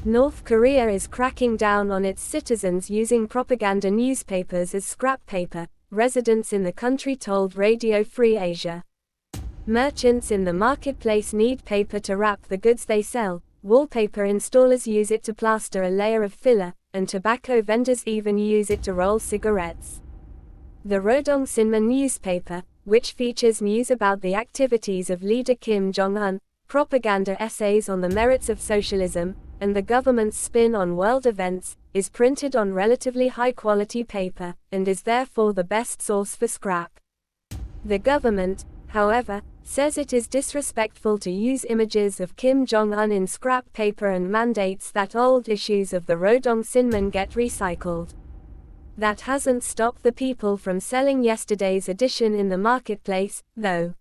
North Korea is cracking down on its citizens using propaganda newspapers as scrap paper, residents in the country told Radio Free Asia. Merchants in the marketplace need paper to wrap the goods they sell, wallpaper installers use it to plaster a layer of filler, and tobacco vendors even use it to roll cigarettes. The Rodong Sinmun newspaper, which features news about the activities of leader Kim Jong Un, propaganda essays on the merits of socialism, and the government's spin on world events, is printed on relatively high-quality paper, and is therefore the best source for scrap. The government, however, says it is disrespectful to use images of Kim Jong Un in scrap paper and mandates that old issues of the Rodong Sinmun get recycled. That hasn't stopped the people from selling yesterday's edition in the marketplace, though.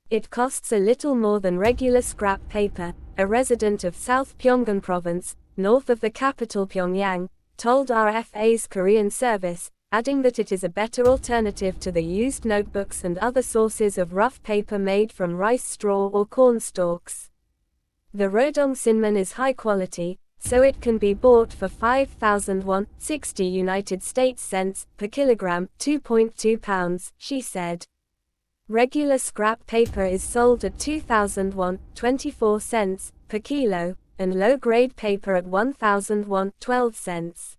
It costs a little more than regular scrap paper, a resident of South Pyongyang province, north of the capital Pyongyang, told RFA's Korean service, adding that it is a better alternative to the used notebooks and other sources of rough paper made from rice straw or corn stalks. The Rodong Sinmun is high quality, so it can be bought for 5,000 won, 60 United States cents, per kilogram, 2.2 pounds, she said. Regular scrap paper is sold at 2,000 won, 24 cents, per kilo, and low-grade paper at 1,000 won, 12 cents.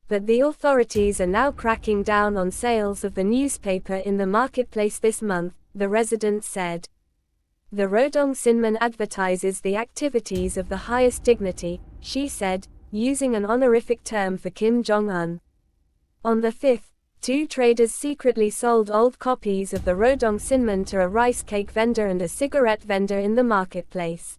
But the authorities are now cracking down on sales of the newspaper in the marketplace this month, the resident said. The Rodong Sinmun advertises the activities of the highest dignity, she said, using an honorific term for Kim Jong Un. On the 5th, two traders secretly sold old copies of the Rodong Sinmun to a rice cake vendor and a cigarette vendor in the marketplace.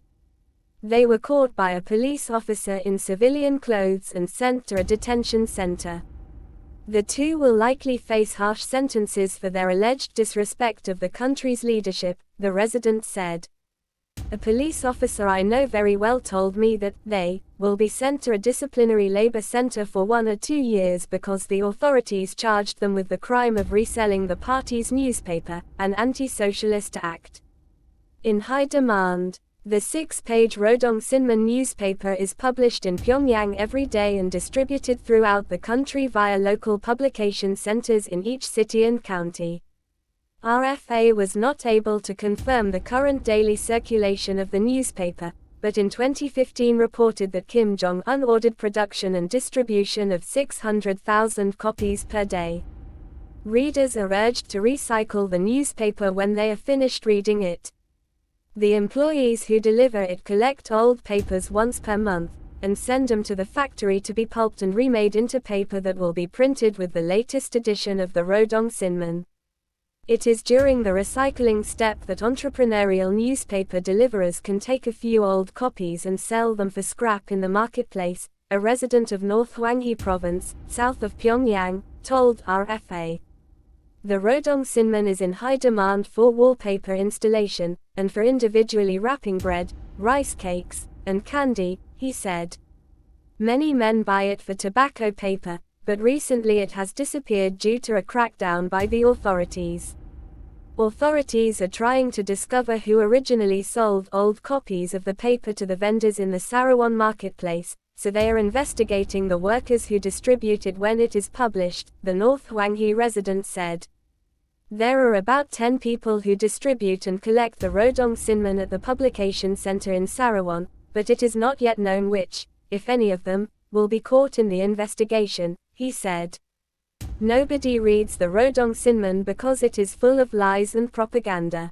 They were caught by a police officer in civilian clothes and sent to a detention center. The two will likely face harsh sentences for their alleged disrespect of the country's leadership, the resident said. A police officer I know very well told me that they will be sent to a disciplinary labor center for 1 or 2 years because the authorities charged them with the crime of reselling the party's newspaper, an anti-socialist act. In high demand. The 6-page Rodong Sinmun newspaper is published in Pyongyang every day and distributed throughout the country via local publication centers in each city and county. RFA was not able to confirm the current daily circulation of the newspaper, but in 2015 reported that Kim Jong Un ordered production and distribution of 600,000 copies per day. Readers are urged to recycle the newspaper when they are finished reading it. The employees who deliver it collect old papers once per month, and send them to the factory to be pulped and remade into paper that will be printed with the latest edition of the Rodong Sinmun. It is during the recycling step that entrepreneurial newspaper deliverers can take a few old copies and sell them for scrap in the marketplace, a resident of North Hwanghae province, south of Pyongyang, told RFA. The Rodong Sinmun is in high demand for wallpaper installation, and for individually wrapping bread, rice cakes, and candy, he said. Many men buy it for tobacco paper, but recently it has disappeared due to a crackdown by the authorities. Authorities are trying to discover who originally sold old copies of the paper to the vendors in the Sarawon marketplace, so they are investigating the workers who distribute it when it is published, the North Hwanghae resident said. There are about 10 people who distribute and collect the Rodong Sinmun at the publication center in Sarawon, but it is not yet known which, if any of them, will be caught in the investigation, he said. Nobody reads the Rodong Sinmun because it is full of lies and propaganda.